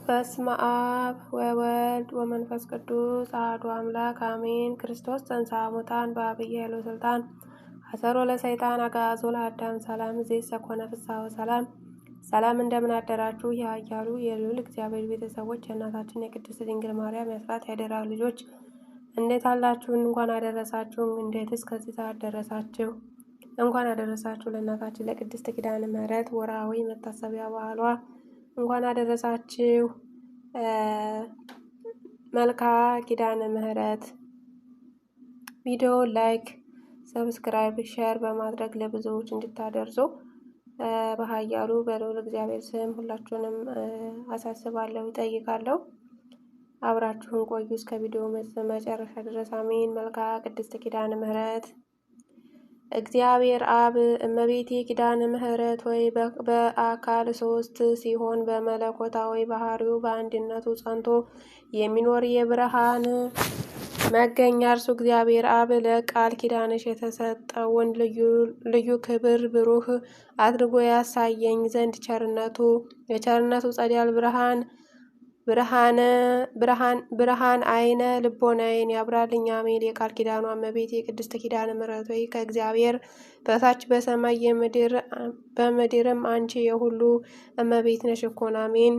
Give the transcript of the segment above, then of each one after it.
በስመ አብ ወወልድ ወመንፈስ ቅዱስ አሐዱ አምላክ አሜን። ክርስቶስ ተንሥአ እሙታን በዐቢይ ኃይል ወሥልጣን አሰሮ ለሰይጣን አግዓዞ ለአዳም ሰላም እምይእዜሰ ኮነ ፍስሐ ወሰላም። ሰላም እንደምን አደራችሁ የኃያሉ የልዑል እግዚአብሔር ቤተሰቦች፣ የእናታችን የቅድስት ድንግል ማርያም የአስራት ያደራ ልጆች እንዴት አላችሁ? እንኳን አደረሳችሁ። እንዴትስ ከዚህ ሰዓት ደረሳችሁ? እንኳን አደረሳችሁ ለእናታችን ለቅድስት ኪዳነ ምሕረት ወርኃዊ መታሰቢያ በዓሏ እንኳን አደረሳችሁ። መልክዓ ኪዳነ ምሕረት ቪዲዮ ላይክ፣ ሰብስክራይብ፣ ሼር በማድረግ ለብዙዎች እንድታደርሱ በኃያሉ በልዑል እግዚአብሔር ስም ሁላችሁንም አሳስባለሁ፣ ይጠይቃለሁ። አብራችሁን ቆዩ እስከ ቪዲዮ መጨረሻ ድረስ አሜን። መልክዓ ቅድስት ኪዳነ ምሕረት እግዚአብሔር አብ እመቤቴ ኪዳነ ምሕረት ወይ በአካል ሶስት ሲሆን በመለኮታዊ ባህሪው በአንድነቱ ጸንቶ የሚኖር የብርሃን መገኛ እርሱ እግዚአብሔር አብ ለቃል ኪዳንሽ የተሰጠውን ልዩ ክብር ብሩህ አድርጎ ያሳየኝ ዘንድ የቸርነቱ ጸዳል ብርሃን አይነ ልቦናዬን ያብራልኝ አሜን። የቃል ኪዳኗ እመቤት የቅድስት ኪዳነ ምሕረት ሆይ ከእግዚአብሔር በታች በሰማይ በምድርም አንቺ የሁሉ እመቤት ነሽ እኮን አሜን።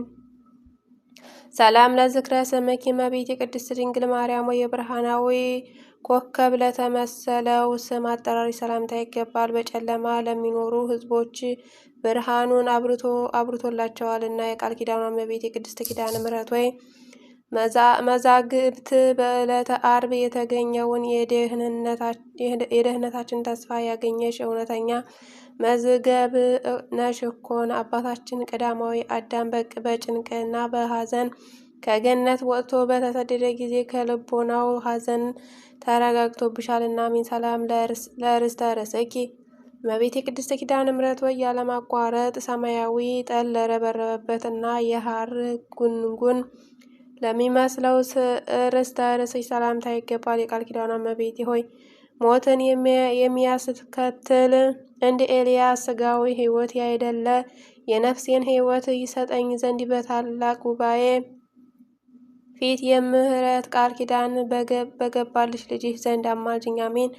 ሰላም ለዝክረ ስምኪ እመቤት የቅድስት ድንግል ማርያም ሆይ የብርሃናዊ ኮከብ ለተመሰለው ስም አጠራሪ ሰላምታ ይገባል። በጨለማ ለሚኖሩ ሕዝቦች ብርሃኑን አብርቶላቸዋልና። የቃል ኪዳኗ እመቤት የቅድስት ኪዳነ ምሕረት ሆይ መዛግብት በዕለተ ዓርብ የተገኘውን የደህንነታችን ተስፋ ያገኘሽ እውነተኛ መዝገብ ነሽ እኮን። አባታችን ቀዳማዊ አዳም በጭንቅና በሐዘን ከገነት ወጥቶ በተሰደደ ጊዜ ከልቦናው ሐዘን ተረጋግቶብሻልና አሜን። ሰላም ለርስተ ርእስኪ እመቤት የቅድስት ኪዳነ ምሕረት ሆይ ያለማቋረጥ ሰማያዊ ጠል ለረበረበበትና የሐር ጉንጉን ለሚመስለው ርስተ ርእስሽ ሰላምታ ይገባል። የቃል ኪዳኗ እመቤቴ ሆይ ሞትን የሚያስከትል እንደ ኤልያስ ሥጋዊ ሕይወት ያይደለ የነፍሴን ሕይወት ይሰጠኝ ዘንድ በታላቅ ጉባኤ ፊት የምህረት ቃል ኪዳን በገባልሽ ልጅሽ ዘንድ አማልጅኝ አሜን።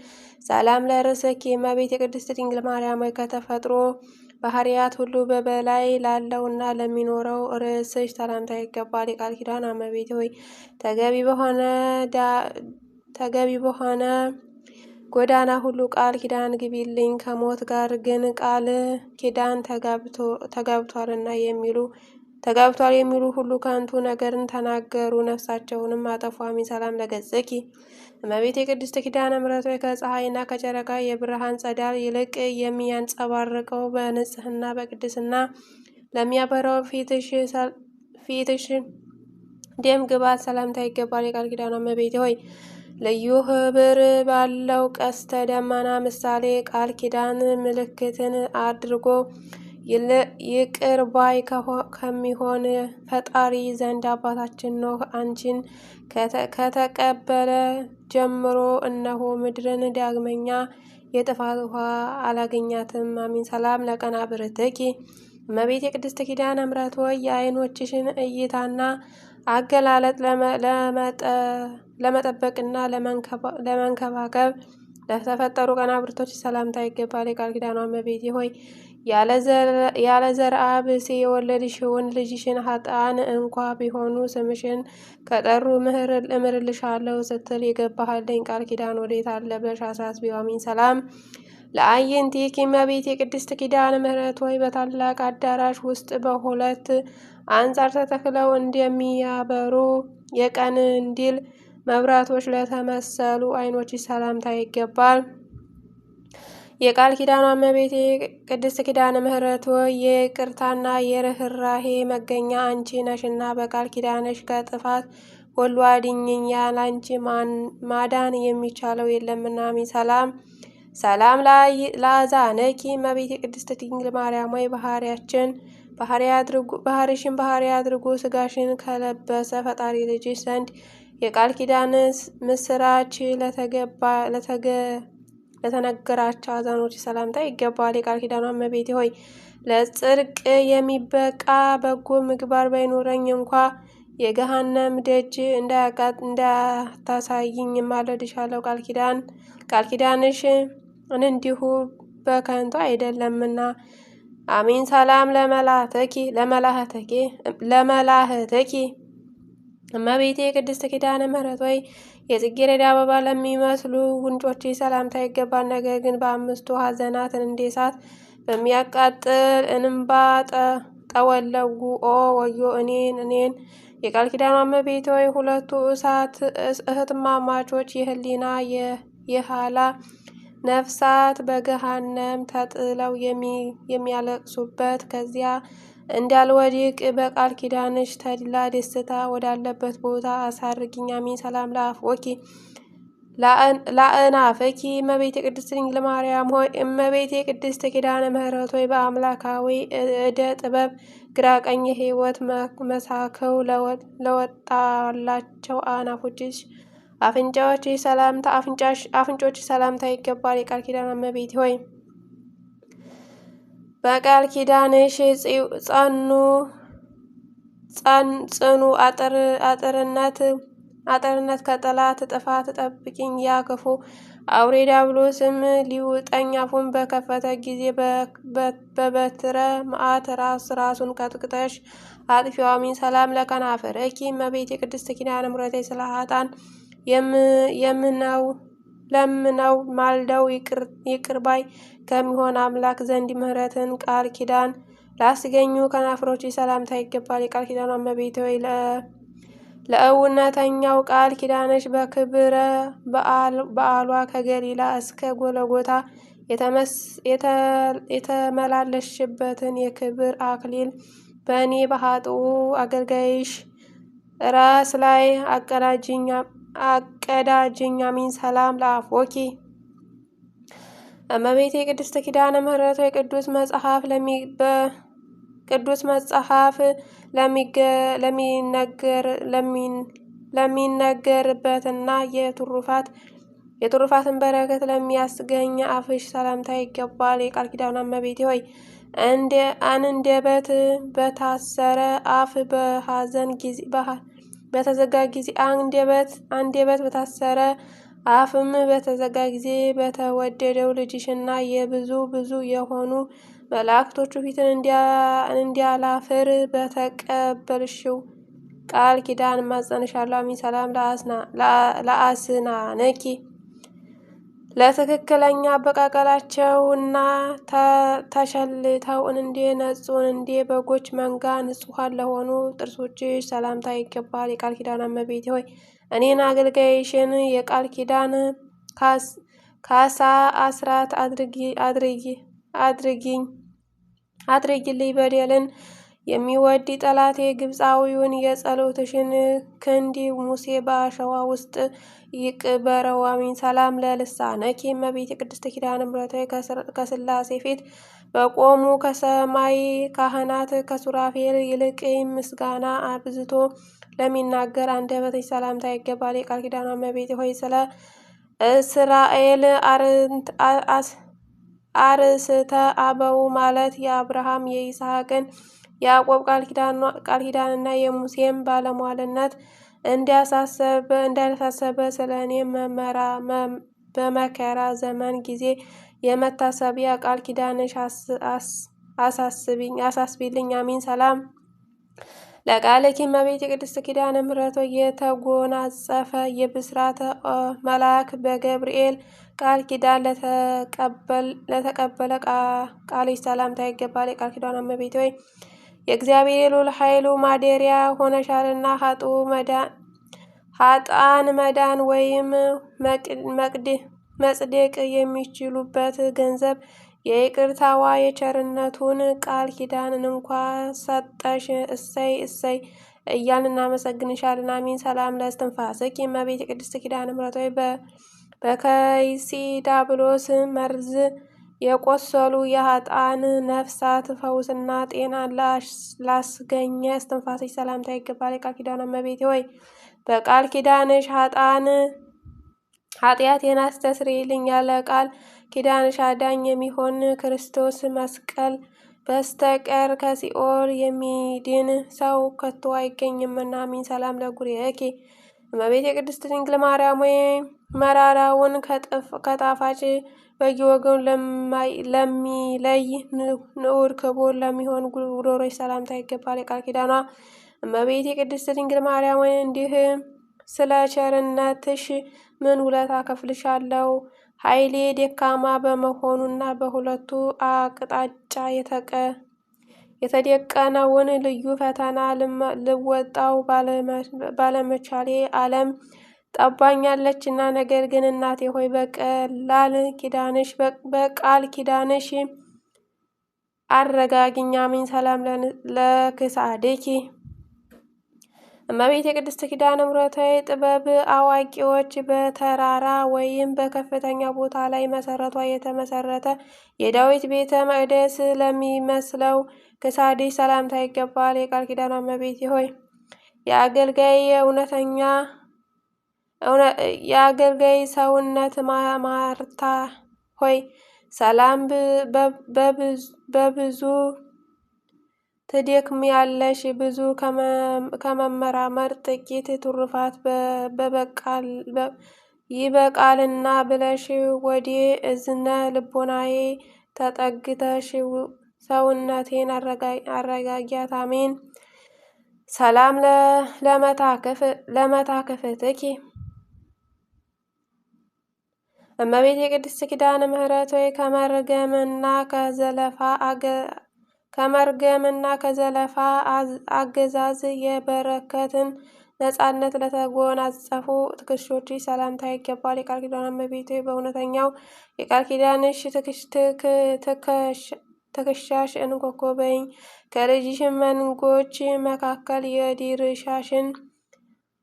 ሰላም ለርእስኪ እመቤት የቅድስት ድንግል ማርያም ሆይ ከተፈጥሮ ባህርያት ሁሉ በበላይ ላለውና ለሚኖረው ርእስሽ ሰላምታ ይገባል። የቃል ኪዳን እመቤት ሆይ ተገቢ በሆነ ጎዳና ሁሉ ቃል ኪዳን ግቢልኝ። ከሞት ጋር ግን ቃል ኪዳን ተጋብቷል የሚሉ ሁሉ ከንቱ ነገርን ተናገሩ፣ ነፍሳቸውንም አጠፉ አሜን። ሰላም ለገጽኪ እመቤት የቅድስት ኪዳነ ምሕረት ሆይ ከፀሐይና ከጨረቃ የብርሃን ጸዳል ይልቅ የሚያንጸባርቀው በንጽህና በቅድስና ለሚያበራው ፊትሽ ደም ግባት ሰላምታ ይገባል። የቃል ኪዳኗ እመቤቴ ሆይ ልዩ ህብር ባለው ቀስተ ደመና ምሳሌ ቃል ኪዳን ምልክትን አድርጎ ይቅር ባይ ከሚሆን ፈጣሪ ዘንድ አባታችን ኖህ አንቺን ከተቀበለ ጀምሮ እነሆ ምድርን ዳግመኛ የጥፋት ውሃ አላገኛትም አሜን። ሰላም ለቀናብርትኪ እመቤት የቅድስት ኪዳነ ምሕረት ሆይ የዓይኖችሽን እይታና አገላለጥ ለመጠበቅና ለመንከባከብ ለተፈጠሩ ቀናብርቶች ሰላምታ ይገባል። የቃል ኪዳኗ እመቤቴ ሆይ ያለ ዘርአ ብእሲ የወለድሽውን ልጅሽን ኃጥአን እንኳ ቢሆኑ ስምሽን ከጠሩ እምርልሻለሁ ስትል የገባሃልኝ ቃል ኪዳን ወዴት አለ ብለሽ አሳስቢው አሜን። ሰላም ለአዕይንቲኪ እመቤት የቅድስት ኪዳነ ምሕረት ሆይ በታላቅ አዳራሽ ውስጥ በሁለት አንጻር ተተክለው እንደሚያበሩ የቀንዲል መብራቶች ለተመሰሉ ዓይኖችሽ ሰላምታ ይገባል። የቃል ኪዳኗ እመቤት ቅድስት ኪዳነ ምሕረት ሆይ የይቅርታና የርኅራኄ መገኛ አንቺ ነሽና በቃል ኪዳንሽ ከጥፋት ሁሉ አድኝኝ፣ ያላንቺ ማዳን የሚቻለው የለምና አሜን። ሰላም ለአዛነኪ እመቤት የቅድስት ድንግል ማርያም ሆይ ባህርሽን ባህሪ አድርጎ ሥጋሽን ከለበሰ ፈጣሪ ልጅሽ ዘንድ የቃል ኪዳን ምስራች ለተነገራቸው አዛኖች ሰላምታ ይገባል። የቃል ኪዳኗ እመቤቴ ሆይ ለጽድቅ የሚበቃ በጎ ምግባር ባይኖረኝ እንኳ የገሃነም ደጅ እንዳታሳይኝ እማልድሻለሁ። ቃል ኪዳንሽ እንዲሁ በከንቱ አይደለምና። አሜን። ሰላም ለመላህተኪ እመቤቴ ቅድስት ኪዳነ ምሕረት ሆይ የጽጌረዳ አበባ ለሚመስሉ ጉንጮች ሰላምታ ይገባል። ነገር ግን በአምስቱ ሐዘናትን እንደ እሳት በሚያቃጥል እንባ ጠወለጉ። ኦ ወዮ እኔን። የቃል ኪዳኗ እመቤቴ ሆይ ሁለቱ እህትማማቾች የህሊና የኋላ ነፍሳት በገሃነም ተጥለው የሚያለቅሱበት ከዚያ እንዳልወድቅ በቃል ኪዳንሽ ተድላ ደስታ ወዳለበት ቦታ አሳርጊኝ። አሜን። ሰላም ለአፍወኪ ላእናፈኪ እመቤቴ ቅድስት ድንግል ማርያም ሆይ እመቤቴ ቅድስት ኪዳነ ምሕረት ሆይ በአምላካዊ እደ ጥበብ ግራ ቀኝ የሕይወት መሳክው ለወጣላቸው አፍንጫዎች ሰላምታ ይገባል። የቃል ኪዳን እመቤቴ ሆይ በቃል ኪዳንሽ ጽኑ አጥርነት ከጠላት ጥፋት ጠብቂኝ። ያ ክፉ አውሬ ዲያብሎስም ሊውጠኝ አፉን በከፈተ ጊዜ በበትረ መዓት ራሱን ቀጥቅጠሽ አጥፊው። አሜን። ሰላም ለከናፍርኪ እመቤቴ ቅድስት ኪዳነ ምሕረት ስለ ኃጥአን ለምነው ማልደው ይቅር ባይ ከሚሆን አምላክ ዘንድ ምሕረትን ቃል ኪዳን ላስገኙ ከናፍሮች ሰላምታ ይገባል። የቃል ኪዳኗ እመቤቴ ሆይ ለእውነተኛው ቃል ኪዳንሽ በክብረ በዓሏ ከገሊላ እስከ ጎለጎታ የተመላለስሽበትን የክብር አክሊል በእኔ በኃጥኡ አገልጋይሽ ራስ ላይ አቀዳጅኝ። አሜን። ሰላም ለአፍወኪ እመቤቴ ቅድስት ኪዳነ ምሕረት ሆይ ቅዱስ መጽሐፍ ለሚነገርበትና የትሩፋትን በረከት ለሚያስገኝ አፍሽ ሰላምታ ይገባል። የቃል ኪዳኗ እመቤቴ ሆይ አንደበት በታሰረ አፍ በሐዘን ጊዜ በተዘጋ ጊዜ አንደበት በታሰረ አፍም በተዘጋ ጊዜ በተወደደው ልጅሽና ብዙ የሆኑ መላእክቶቹ ፊትን እንዲያላፍር በተቀበልሽው ቃል ኪዳን እማጸንሻለሁ። አሜን። ሰላም ለአስናነኪ ለትክክለኛ አበቃቀላቸውና ተሸልተው እንደ በጎች መንጋ ንጹሐን ለሆኑ ጥርሶችሽ ሰላምታ ይገባል። የቃል ኪዳን እመቤቴ ሆይ እኔን አገልጋይሽን የቃል ኪዳን ካሳ አስራት አድርጊልኝ። በደልን የሚወድ ጠላቴ ግብፃዊውን የጸሎትሽን ክንድ ሙሴ በአሸዋ ውስጥ ይቅበረው። አሜን። ሰላም ለልሳነኪ እመቤቴ ቅድስት ኪዳነ ምሕረት ከሥላሴ ፊት በቆሙ ከሰማይ ካህናት ከሱራፌል ይልቅ ምስጋና አብዝቶ ለሚናገር አንደበትሽ ሰላምታ ይገባል። የቃል ኪዳኗ እመቤቴ ሆይ ስለ እስራኤል አርስተ አበው ማለት የአብርሃም የይስሐቅን ያዕቆብ ቃል ኪዳንና የሙሴም ባለሟልነት እንዳሳሰበ ስለ እኔ በመከራ ዘመን ጊዜ የመታሰቢያ ቃል ኪዳንሽ አሳስቢልኝ። አሜን። ሰላም ለቃልኪ እመቤቴ ቅድስት ኪዳነ ምሕረት የተጎናጸፈ የብስራተ መልአክ በገብርኤል ቃል ኪዳን ለተቀበለ ቃልሽ ሰላምታ ይገባል። የቃል ኪዳኗ እመቤቴ ሆይ የእግዚአብሔር የልዑል ኃይሉ ማደሪያ ሆነሻልና ኃጥአን መዳን ወይም መጽደቅ የሚችሉበት ገንዘብ የይቅርታዋ የቸርነቱን ቃል ኪዳንን እንኳ ሰጠሽ። እሰይ እሰይ እያልን እናመሰግንሻለን። አሜን። ሰላም ለእስትንፋስኪ እመቤቴ ቅድስት ኪዳነ ምሕረት ሆይ በከይሲ ዲያብሎስ መርዝ የቆሰሉ የኃጥአን ነፍሳት ፈውስና ጤናን ላስገኘ እስትንፋስሽ ሰላምታ ይገባል። የቃል ኪዳኗ እመቤቴ ሆይ በቃል ኪዳንሽ ኃጢአቴን አስተስርይልኝ ያለ ቃል ኪዳንሽ አዳኝ የሚሆን ክርስቶስ መስቀል በስተቀር ከሲኦል የሚድን ሰው ከቶ አይገኝምና አሜን። ሰላም ለጉርኤኪ እመቤቴ ቅድስት ድንግል ማርያም ሆይ መራራውን ከጣፋጭ በየወገኑ ለሚለይ ንዑድ ክቡር ለሚሆን ጉሮሮሽ ሰላምታ ይገባል። የቃል ኪዳኗ እመቤቴ ቅድስት ድንግል ማርያም ሆይ እንዲህ ስለ ቸርነትሽ ምን ውለታ ከፍልሻለሁ? ኃይሌ ደካማ በመሆኑና በሁለቱ አቅጣጫ የተደቀነውን ልዩ ፈተና ልወጣው ባለመቻሌ ዓለም ጠባኛለችና። ነገር ግን እናቴ ሆይ በቃል ኪዳንሽ አረጋግኝ። አሜን። ሰላም ለክሳድኪ እመቤቴ የቅድስት ኪዳነ ምሕረት ሆይ ጥበብ አዋቂዎች በተራራ ወይም በከፍተኛ ቦታ ላይ መሰረቷ የተመሰረተ የዳዊት ቤተ መቅደስ ለሚመስለው ክሳድሽ ሰላምታ ይገባል። የቃል ኪዳኗ እመቤቴ ሆይ የአገልጋይ ሰውነት ማርታ ሆይ ሰላም በብዙ ትደክሚያለሽ። ብዙ ከመመራመር ጥቂት ትሩፋት ይበቃልና ብለሽ ወደ እዝነ ልቦናዬ ተጠግተሽ ሰውነቴን አረጋጊያት። አሜን። ሰላም ለመታከፍትኪ እመቤቴ የቅድስት ኪዳነ ምሕረት ሆይ ከመርገምና ከዘለፋ አገዛዝ የበረከትን ነፃነት ለተጎናጸፉ ትከሻዎችሽ ሰላምታ ይገባል። የቃል ኪዳኗ እመቤቴ ሆይ በእውነተኛው የቃል ኪዳንሽ ትከሻሽ እንኮኮ በይኝ። ከልጅሽ መንጎች መካከል የድርሻሽን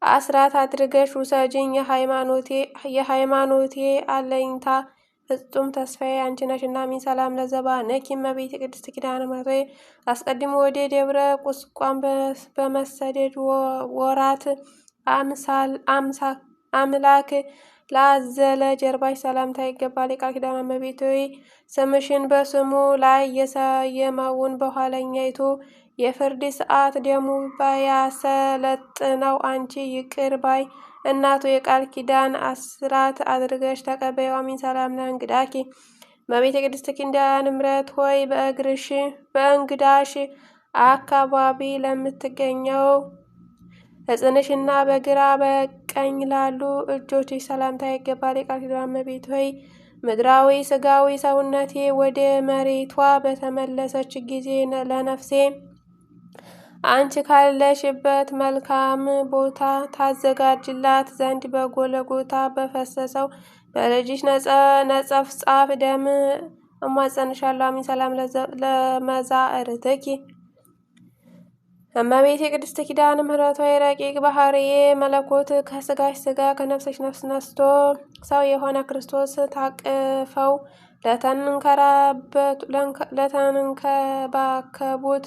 አስራት አድርገሽ ውሰጅኝ። የሃይማኖቴ አለኝታ ፍጹም ተስፋዬ አንቺ ነሽና አሜን። ሰላም ለዘባነኪ እመቤቴ ቅድስት ኪዳነ ምሕረት ሆይ አስቀድሞ ወደ ደብረ ቁስቋም በመሰደድ ወራት አምላክ ላዘለ ጀርባሽ ሰላምታ ይገባል። የቃል ኪዳኗ እመቤቴ ሆይ ስምሽን በስሙ ላይ የሰየመውን በኋለኛይቱ የፍርድ ሰዓት ደሙ ባያሰለጥነው አንቺ ይቅር ባይ እናቱ የቃል ኪዳን አስራት አድርገሽ ተቀበይው። አሜን። ሰላም ለእንግዳኪ እመቤቴ ቅድስት ኪዳነ ምሕረት ሆይ በእንግዳሽ አካባቢ ለምትገኘው እጽንሽና በግራ በቀኝ ላሉ እጆችሽ ሰላምታ ይገባል። የቃል ኪዳኗ እመቤቴ ሆይ ምድራዊ ስጋዊ ሰውነቴ ወደ መሬቷ በተመለሰች ጊዜ ለነፍሴ አንቺ ካለሽበት መልካም ቦታ ታዘጋጅላት ዘንድ በጎለጎታ በፈሰሰው በልጅሽ ነጸፍጻፍ ደም እማጸንሻለሁ። አሜን። ሰላም ለመዛዕርትኪ እመቤቴ ቅድስት ኪዳነ ምሕረት ሆይ ረቂቅ ባህርዬ መለኮት ከስጋሽ ስጋ ከነፍስሽ ነፍስ ነስቶ ሰው የሆነ ክርስቶስ ታቅፈው ለተንከባከቡት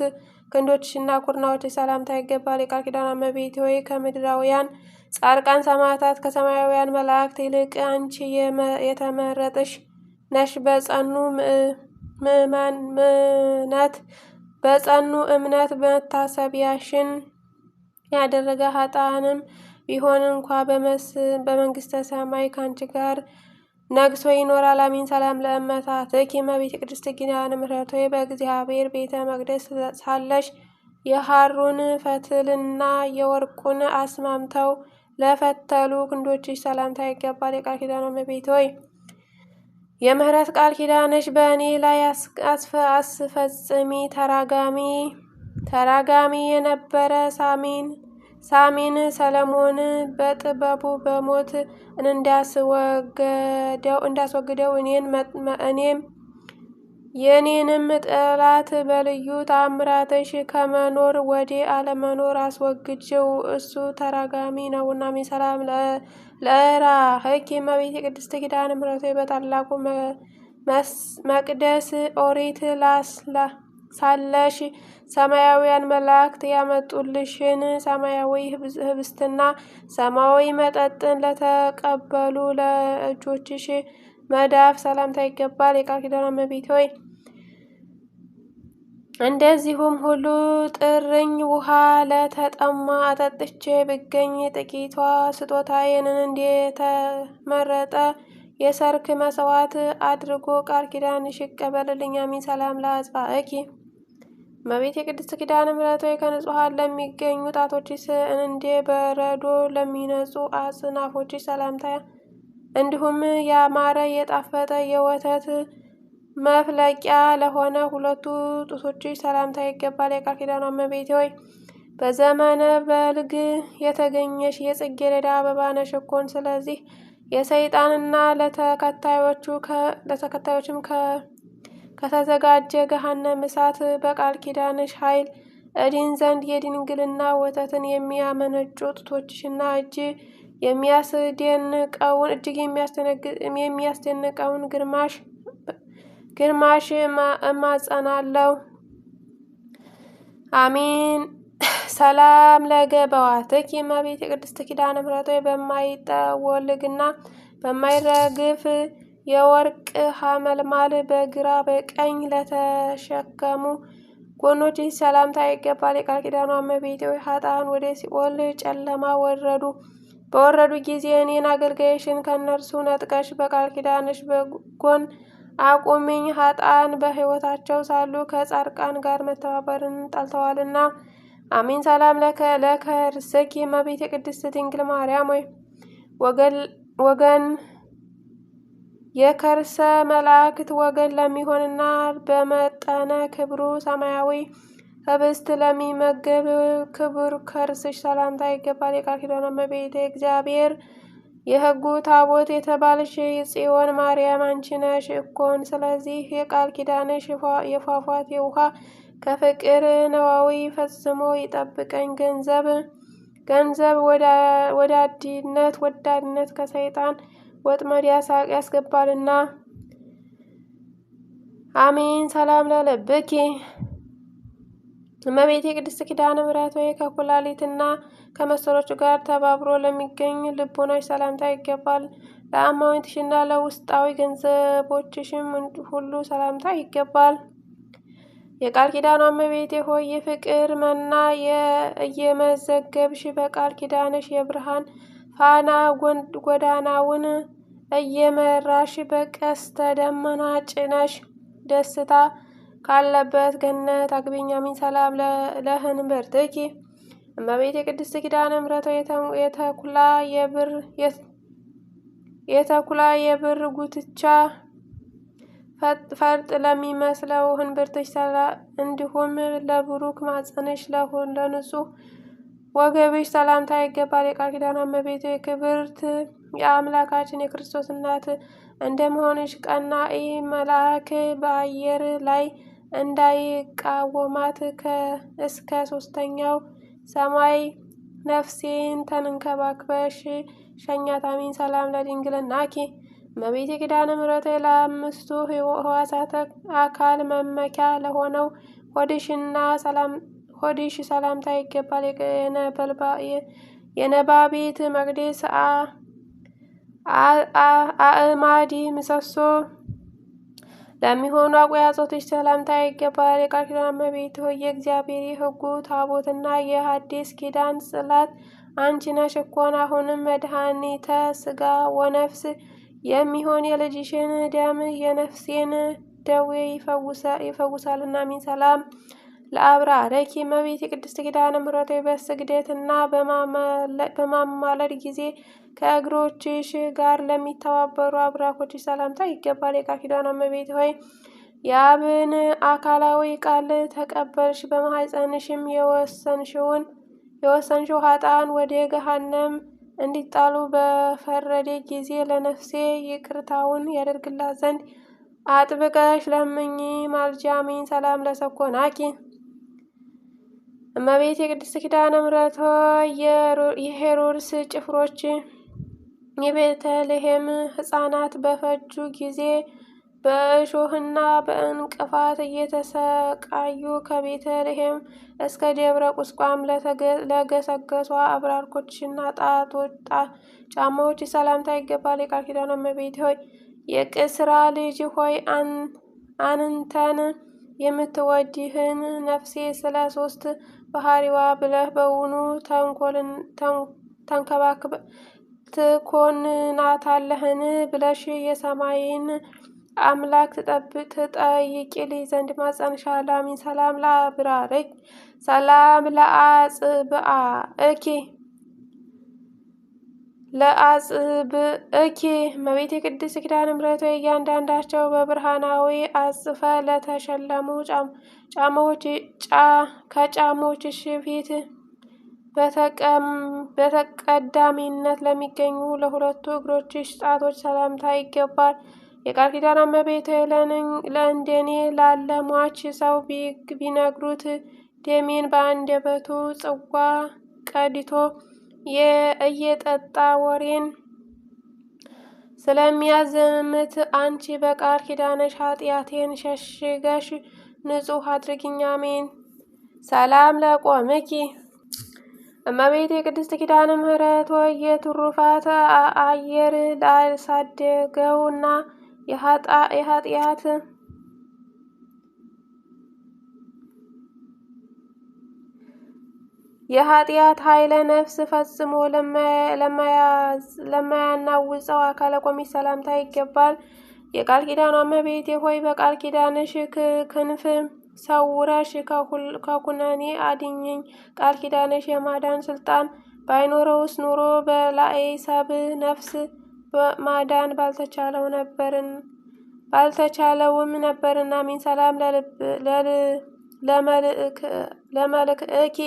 ክንዶችሽና ኩርናዎችሽ ሰላምታ ይገባል። የቃል ኪዳኗ እመቤቴ ሆይ ከምድራውያን ጻድቃን ሰማዕታት ከሰማያውያን መላእክት ይልቅ አንቺ የተመረጥሽ ነሽ። በጸኑ እምነት መታሰቢያሽን ያደረገ ኃጥአንም ቢሆን እንኳ በመንግስተ ሰማይ ከአንቺ ጋር ነግሶ ይኖራል። አሜን። ሰላም ለእመታትኪ እመቤቴ ቅድስት ኪዳነ ምሕረት ሆይ በእግዚአብሔር ቤተ መቅደስ ሳለሽ የሐሩን ፈትልና የወርቁን አስማምተው ለፈተሉ ክንዶችሽ ሰላምታ ይገባል። የቃል ኪዳኗ እመቤቴ ሆይ የምህረት ቃል ኪዳንሽ በእኔ ላይ አስፈጽሚ። ተራጋሚ የነበረ ሳሚን ሰለሞን በጥበቡ በሞት እንዳስወግደው እኔም የኔንም ጠላት በልዩ ተአምራትሽ ከመኖር ወደ አለመኖር አስወግጄው እሱ ተራጋሚ ነውና። አሜን። ሰላም ለእራህኪ እመቤቴ ቅድስት ኪዳነ ምሕረት ሆይ በታላቁ መቅደስ ኦሪት ሳለሽ ሰማያውያን መላእክት ያመጡልሽን ሰማያዊ ህብስትና ሰማያዊ መጠጥን ለተቀበሉ ለእጆችሽ መዳፍ ሰላምታ ይገባል። የቃል ኪዳኗ እመቤት ሆይ እንደዚሁም ሁሉ ጥርኝ ውሃ ለተጠማ አጠጥቼ ብገኝ ጥቂቷ ስጦታዬን እንደተመረጠ የሰርክ መስዋዕት አድርጎ ቃል ኪዳንሽ ይቀበልልኝ። አሜን። ሰላም ለአጽባእኪ እመቤቴ ቅድስት ኪዳነ ምሕረት ሆይ ከንጹሐን ለሚገኙ ጣቶችሽ እንደ በረዶ ለሚነጹ አጽናፎችሽ ሰላምታ እንዲሁም ያማረ የጣፈጠ የወተት መፍለቂያ ለሆነ ሁለቱ ጡቶችሽ ሰላምታ ይገባል። የቃል ኪዳኗ እመቤቴ ሆይ በዘመነ በልግ የተገኘሽ የጽጌረዳ አበባ ነሽ እኮን። ስለዚህ የሰይጣንና ለተከታዮችም ከተዘጋጀ ገሃነመ እሳት በቃል ኪዳንሽ ኃይል እድን ዘንድ የድንግልና ወተትን የሚያመነጩ ጡቶችሽና እጅግ የሚያስደንቀውን ግርማሽ እማጸናለሁ። አሚን። ሰላም ለገበዋትኪ እመቤቴ ቅድስት ኪዳነ ምሕረት ሆይ በማይጠወልግና በማይረግፍ የወርቅ ሐመልማል በግራ በቀኝ ለተሸከሙ ጎኖችሽ ሰላምታ ይገባል። የቃል ኪዳኗ እመቤቴ ሆይ ኃጥአን ወደ ሲኦል ጨለማ በወረዱ ጊዜ እኔን አገልጋይሽን ከእነርሱ ነጥቀሽ በቃል ኪዳንሽ በጎን አቁሚኝ። ኃጥአን በሕይወታቸው ሳሉ ከጻድቃን ጋር መተባበርን ጠልተዋልና። አሜን። ሰላም ለከርስኪ እመቤቴ ቅድስት ድንግል ማርያም ሆይ ወገን የከርሰ መላእክት ወገን ለሚሆንና በመጠነ ክብሩ ሰማያዊ ህብስት ለሚመገብ ክቡር ከርስሽ ሰላምታ ይገባል። የቃል ኪዳኗ እመቤቴ እግዚአብሔር የሕጉ ታቦት የተባልሽ የጽዮን ማርያም አንቺ ነሽ እኮን። ስለዚህ የቃል ኪዳንሽ የፏፏቴ ውሃ ከፍቅር ነዋዊ ፈጽሞ ይጠብቀኝ። ገንዘብ ወዳድነት ከሰይጣን ወጥመድ ያስገባልና። አሜን። ሰላም ለልብኪ እመቤቴ ቅድስት ኪዳነ ምሕረት ሆይ ከኩላሊትና ከመሰሎቹ ጋር ተባብሮ ለሚገኝ ልቦናሽ ሰላምታ ይገባል። ለአማውንትሽና ለውስጣዊ ገንዘቦችሽም ሁሉ ሰላምታ ይገባል። የቃል ኪዳኗ እመቤቴ ሆይ የፍቅር መና እየመዘገብሽ በቃል ኪዳንሽ የብርሃን ፋና ጎዳናውን እየመራሽ በቀስተ ደመና ጭነሽ ደስታ ካለበት ገነት አግቢኝ። አሜን። ሰላም ለህንብርትኪ እመቤቴ ቅድስት ኪዳነ ምሕረት የተኩላ የብር ጉትቻ ፈርጥ ለሚመስለው ህንብርትሽ እንዲሁም ለብሩክ ማጸንሽ ለንጹሕ ወገብሽ ሰላምታ ይገባል። የቃል ኪዳኗ እመቤቴ ክብርት የአምላካችን የክርስቶስ እናት እንደመሆንሽ ቀናኢ መልአክ በአየር ላይ እንዳይቃወማት እስከ ሦስተኛው ሰማይ ነፍሴን ተንከባክበሽ ሸኛት። አሜን። ሰላም ለድንግልናኪ እመቤቴ ኪዳነ ምሕረት ለአምስቱ ሕዋሳት አካል መመኪያ ለሆነው ሆድሽ ሰላምታ ይገባል። የነባቢት መቅደስ አእማዲ ምሰሶ ለሚሆኑ አቆያጾትሽ ሰላምታ ይገባል። የቃል ኪዳን እመቤት ሆይ የእግዚአብሔር የሕጉ ታቦትና የሐዲስ ኪዳን ጽላት አንቺ ነሽ እኮን። አሁንም መድኃኒተ ሥጋ ወነፍስ የሚሆን የልጅሽን ደም የነፍሴን ደዌ ይፈውሳልና። አሜን። ሰላም ለአብራረኪ እመቤቴ ቅድስት ኪዳነ ምሕረት በስግደትና በማማለድ ጊዜ ከእግሮችሽ ጋር ለሚተባበሩ አብራኮችሽ ሰላምታ ይገባል። የቃል ኪዳን እመቤት ሆይ የአብን አካላዊ ቃል ተቀበልሽ፣ በማኅፀንሽም የወሰንሽው ኃጥአን ወደ ገሃነም እንዲጣሉ በፈረደ ጊዜ ለነፍሴ ይቅርታውን ያደርግላት ዘንድ አጥብቀሽ ለምኝ ማልጃ። አሜን። ሰላም ለሰኮናኪ እመቤቴ ቅድስት ኪዳነ ምሕረት ሆይ የሄሮድስ ጭፍሮች የቤተልሔም ሕፃናት በፈጁ ጊዜ በእሾህና በእንቅፋት እየተሰቃዩ ከቤተልሔም እስከ ደብረ ቁስቋም ለገሰገሷ አብራኮችና ጫማዎች ሰላምታ ይገባል። የቃል ኪዳን እመቤት ሆይ የቅስራ ልጅ ሆይ አንተን የምትወድህን ነፍሴ ስለ ሶስት ባህሪዋ ብለህ በውኑ ትኮንናታለህን ብለሽ የሰማይን አምላክ ትጠይቂልኝ ዘንድ ማጸንሻለሁ። አሚን። ሰላም ለአብራርኪ ሰላም ለአጽብእኪ እመቤቴ ቅድስት ኪዳነ ምሕረት እያንዳንዳቸው በብርሃናዊ አጽፈ ለተሸለሙ ከጫሞችሽ ፊት በተቀዳሚነት ለሚገኙ ለሁለቱ እግሮችሽ ጣቶች ሰላምታ ይገባል። የቃል ኪዳን እመቤቴ ለእንደኔ ላለ ሟች ሰው ቢነግሩት ደሜን በአንደበቱ ጽዋ ቀድቶ እየጠጣ ወሬን ስለሚያዘምት አንቺ በቃል ኪዳንሽ ኃጢአቴን ሸሽገሽ ንጹሕ አድርጊኝ። አሜን። ሰላም ለቆምኪ እመቤቴ ቅድስት ኪዳነ ምሕረት ሆይ የትሩፋት አየር ላሳደገውና የኃጢአት ኃይለ ነፍስ ፈጽሞ ለማያናውፀው አካለ ቆምሽ ሰላምታ ይገባል። የቃል ኪዳኗ እመቤቴ ሆይ በቃል ኪዳንሽ ክንፍ ሰውረሽ ከኩነኔ አድኝኝ። ቃል ኪዳንሽ የማዳን ስልጣን ባይኖረውስ ኑሮ በላዔ ሰብ ነፍስ ማዳን ባልተቻለውም ነበርና። አሜን። ሰላም ለመልክእኪ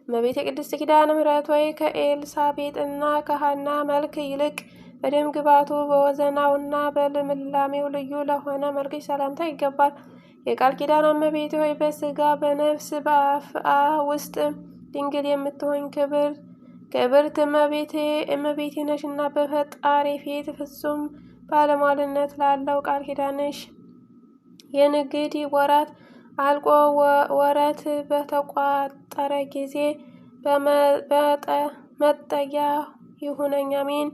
እመቤቴ ቅድስት ኪዳነ ምሕረት ሆይ ከኤልሳቤጥ እና ከሐና መልክ ይልቅ በደም ግባቱ በወዘናውና በልምላሜው ልዩ ለሆነ መልክሽ ሰላምታ ይገባል። የቃል ኪዳን እመቤቴ ሆይ በስጋ በነፍስ በአፍአ ውስጥ ድንግል የምትሆኝ ክብርት እመቤቴ ነሽና በፈጣሪ ፊት ፍጹም ባለሟልነት ላለው ቃል ኪዳንሽ የንግድ ወራት አልቆ ወረት በተቋጠረ ጊዜ መጠጊያ ይሁነኝ። አሜን።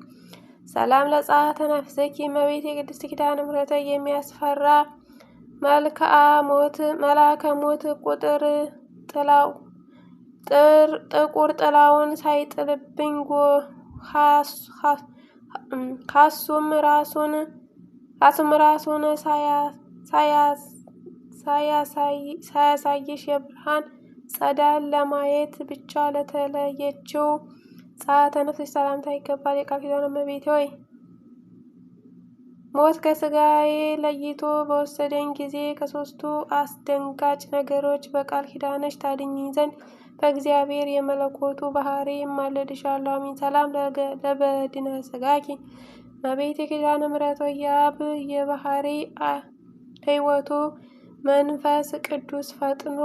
ሰላም ለጸአተ ነፍስኪ እመቤቴ ቅድስት ኪዳነ ምሕረት የሚያስፈራ መልአከ ሞት ጥቁር ጥላውን ሳይጥልብኝ ካሱም ራሱን ሳያሳይሽ የብርሃን ጸዳል ለማየት ብቻ ለተለየችው ጸአተ ነፍስሽ ሰላምታ ይገባል። የቃል ኪዳን እመቤቴ ሆይ ሞት ከስጋዬ ለይቶ በወሰደኝ ጊዜ ከሶስቱ አስደንጋጭ ነገሮች በቃል ኪዳንሽ ታድኝኝ ዘንድ በእግዚአብሔር የመለኮቱ ባህሪ እማልድሻለሁ። አሜን። ሰላም ለበድነ ሥጋኪ እመቤቴ ኪዳነ ምሕረት ሆይ የአብ የባህሪ ሕይወቱ መንፈስ ቅዱስ ፈጥኖ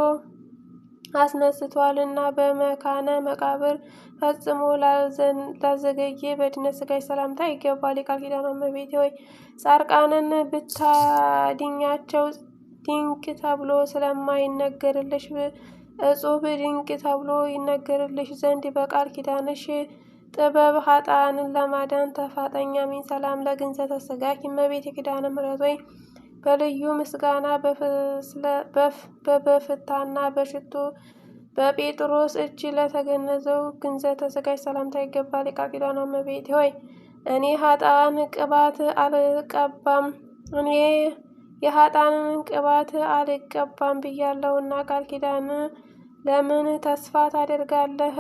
አስነስቷልና በመካነ መቃብር ፈጽሞ ላዘገየ በድነ ሥጋሽ ሰላምታ ይገባል። የቃል ኪዳን እመቤቴ ሆይ ጻድቃንን ብታድኛቸው ድንቅ ተብሎ ስለማይነገርልሽ እጹብ ድንቅ ተብሎ ይነገርልሽ ዘንድ በቃል ኪዳንሽ ጥበብ ኃጥአንን ለማዳን ተፋጠኝ። አሜን። ሰላም ለግንዘተ ሥጋኪ እመቤቴ ኪዳነ ምሕረት ሆይ በልዩ ምስጋና በበፍታና በሽቱ በጴጥሮስ እጅ ለተገነዘው ግንዘተ ሥጋሽ ሰላምታ ይገባል። የቃል ኪዳን እመቤቴ ሆይ እኔ የኃጥአንን ቅባት አልቀባም ብያለሁና ቃል ኪዳን ለምን ተስፋ ታደርጋለህ?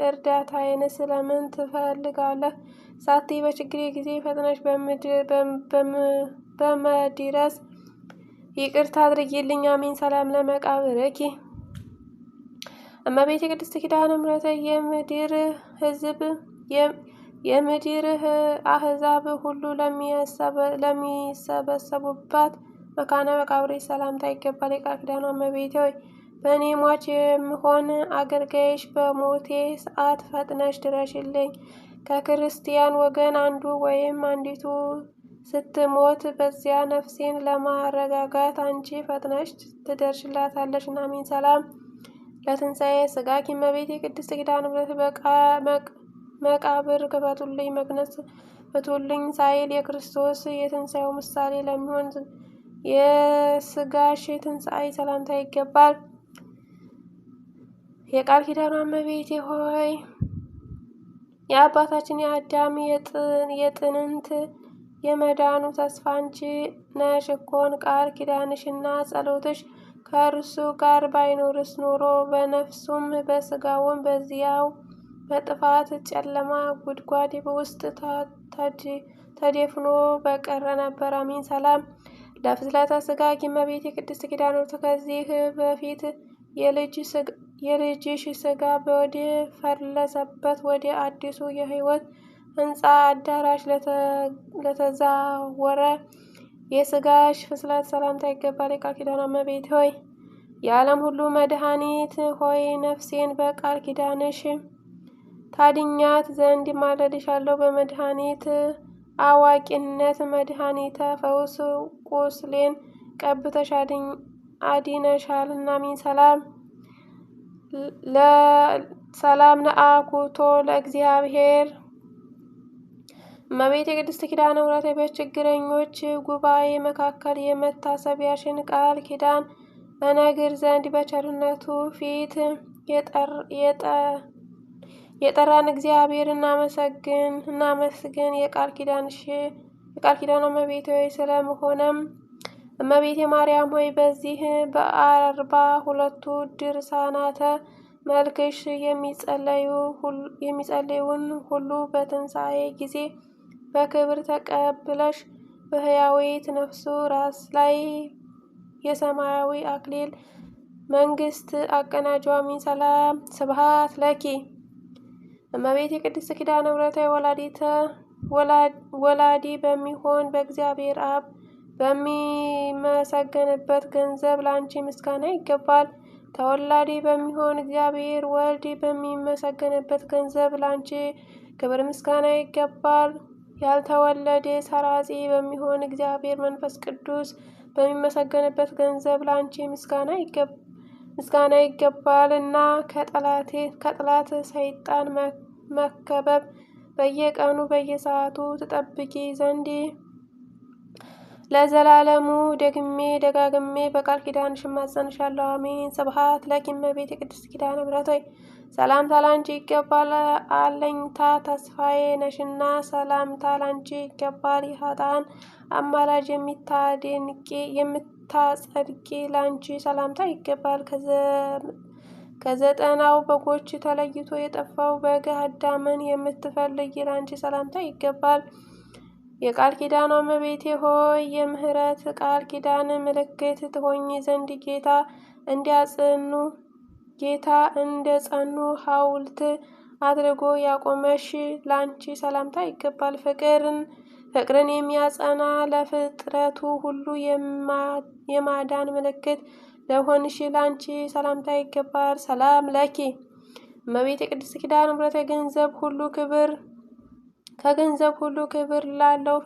እርዳታዬንስ ለምን ትፈልጋለህ? ሳትይ በችግሬ ጊዜ ፈጥነሽ በመድረስ ይቅርታ አድርጊልኝ። አሜን። ሰላም ለመቃብርኪ እመቤቴ ቅድስት ኪዳነ ምሕረት የምድር አሕዛብ ሁሉ ለሚሰበሰቡባት መካነ መቃብርሽ ሰላምታ ይገባል። የቃል ኪዳኗ እመቤቴ ሆይ በእኔ ሟች የምሆን አገልጋይሽ በሞቴ ሰዓት ፈጥነሽ ድረሽልኝ። ከክርስቲያን ወገን አንዱ ወይም አንዲቱ ስትሞት በዚያ ነፍሴን ለማረጋጋት አንቺ ፈጥነሽ ትደርሽላታለሽ። አሜን። ሰላም ለትንሣኤ ሥጋኪ እመቤቴ ቅድስት ኪዳነ ምሕረት መቃብር ክፈቱልኝ፣ መግነዝ ፍቱልኝ ሳይል የክርስቶስ የትንሣኤው ምሳሌ ለሚሆን የሥጋሽ ትንሣኤ ሰላምታ ይገባል። የቃል ኪዳኗ እመቤቴ ሆይ የአባታችን የአዳም የጥንት የመዳኑ ተስፋ አንቺ ነሽ እኮን። ቃል ኪዳንሽና ጸሎትሽ ከእርሱ ጋር ባይኖርስ ኖሮ በነፍሱም በሥጋውም በዚያው በጥፋት ጨለማ ጉድጓድ ውስጥ ተደፍኖ በቀረ ነበር። አሜን። ሰላም ለፍልሰተ ሥጋኪ እመቤቴ ቅድስት ኪዳነ ምሕረት ከዚህ በፊት የልጅሽ ሥጋ ወደ ፈለሰበት ወደ አዲሱ የሕይወት ሕንፃ አዳራሽ ለተዛወረ የሥጋሽ ፍልሰት ሰላምታ ይገባል። የቃል ኪዳኗ እመቤቴ ሆይ የዓለም ሁሉ መድኃኒት ሆይ ነፍሴን በቃል ኪዳንሽ ታድኛት ዘንድ ማለድሻለሁ። በመድኃኒት አዋቂነት መድኃኒተ ፈውስ ቁስሌን ቀብተሽ አዲነሻልና። አሜን። ሰላም ለአኩቶ ለእግዚአብሔር እመቤቴ ቅድስት ኪዳነ ምሕረት በችግረኞች ጉባኤ መካከል የመታሰቢያሽን ቃል ኪዳን እነግር ዘንድ በቸርነቱ ፊት የጠራን እግዚአብሔር እናመስግን። የቃል ኪዳኗ እመቤቴ ሆይ ስለመሆነም እመቤቴ ማርያም ሆይ በዚህ በ42ቱ ድርሳናተ መልክሽ የሚጸለዩን ሁሉ በትንሣኤ ጊዜ በክብር ተቀብለሽ በሕያዊት ነፍሱ ራስ ላይ የሰማያዊ አክሊል መንግስት አቀናጇ። አሜን። ሰላም ስብሐት ለኪ እመቤቴ ቅድስት ኪዳነ ምሕረት ወላዲ በሚሆን በእግዚአብሔር አብ በሚመሰገንበት ገንዘብ ለአንቺ ምስጋና ይገባል። ተወላዲ በሚሆን እግዚአብሔር ወልድ በሚመሰገንበት ገንዘብ ለአንቺ ክብር ምስጋና ይገባል። ያልተወለደ ሰራጺ በሚሆን እግዚአብሔር መንፈስ ቅዱስ በሚመሰገንበት ገንዘብ ለአንቺ ምስጋና ይገባል እና ከጠላት ሰይጣን መከበብ በየቀኑ በየሰዓቱ ትጠብቂ ዘንድ ለዘላለሙ ደጋግሜ በቃል ኪዳንሽ እማጸንሻለሁ። አሜን። ስብሐት ለኪ እመቤቴ ቅድስት ኪዳነ ምሕረት ሆይ ሰላምታ ላንቺ ይገባል። አለኝታ ተስፋዬ ነሽና ሰላምታ ላንቺ ይገባል። የኃጥአን አማላጅ የምታጸድቂ ላንቺ ሰላምታ ይገባል። ከዘጠናው በጎች ተለይቶ የጠፋው በግ አዳምን የምትፈልጊ ላንቺ ሰላምታ ይገባል። የቃል ኪዳኗ እመቤቴ ሆይ የምህረት ቃል ኪዳን ምልክት ትሆኚ ዘንድ ጌታ እንደ ጸኑ ሐውልት አድርጎ ያቆመሽ ላንቺ ሰላምታ ይገባል። ፍቅርን የሚያጸና ለፍጥረቱ ሁሉ የማዳን ምልክት ለሆንሽ ላንቺ ሰላምታ ይገባል። ሰላም ለኪ እመቤቴ ቅድስት ኪዳነ ምሕረት ከገንዘብ ሁሉ ክብር ላለው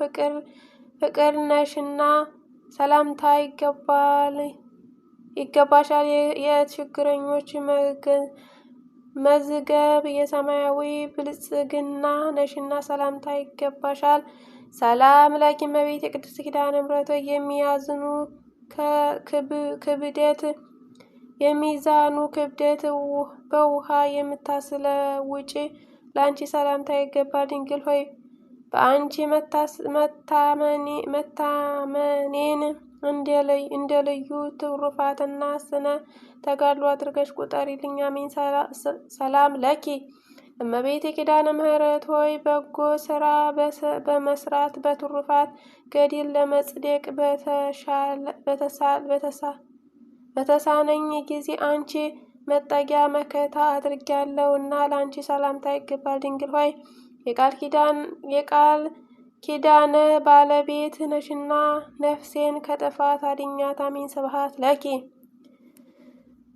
ፍቅር ነሽና ሰላምታ ይገባሻል። የችግረኞች መዝገብ የሰማያዊ ብልጽግና ነሽና ሰላምታ ይገባሻል። ሰላም ለኪ እመቤቴ ቅድስት ኪዳነ ምሕረት የሚዛኑ ክብደት በውሃ የምታስለውጪ ለአንቺ ሰላምታ ይገባል። ድንግል ሆይ በአንቺ መታመኔን እንደ ልዩ ትሩፋትና ስነ ተጋድሎ አድርገሽ ቁጠሪልኝ። አሜን። ሰላም ለኪ እመቤቴ ኪዳነ ምሕረት ሆይ በጎ ስራ በመስራት በትሩፋት ገድል ለመጽደቅ በተሳነኝ ጊዜ አንቺ መጠጊያ መከታ አድርጊያለሁ እና ለአንቺ ሰላምታ ይገባል። ድንግል ሆይ የቃል ኪዳነ ባለቤት ነሽና ነፍሴን ከጥፋት አድኛት። አሜን። ስብሐት ለኪ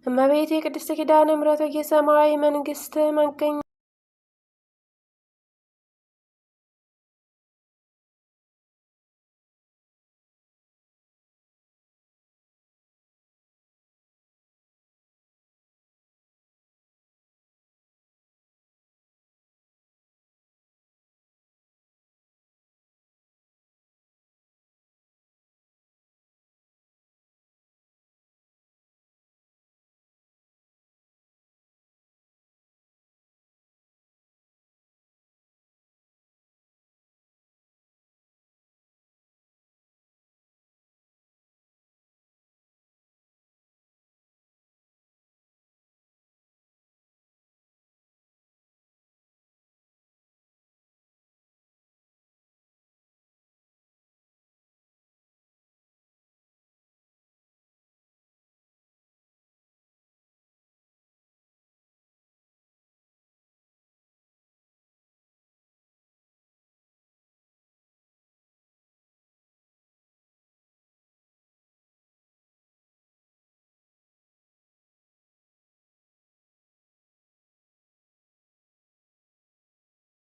እመቤቴ ቅድስት ኪዳነ ምሕረት የሰማያዊ መንግስት መገኛ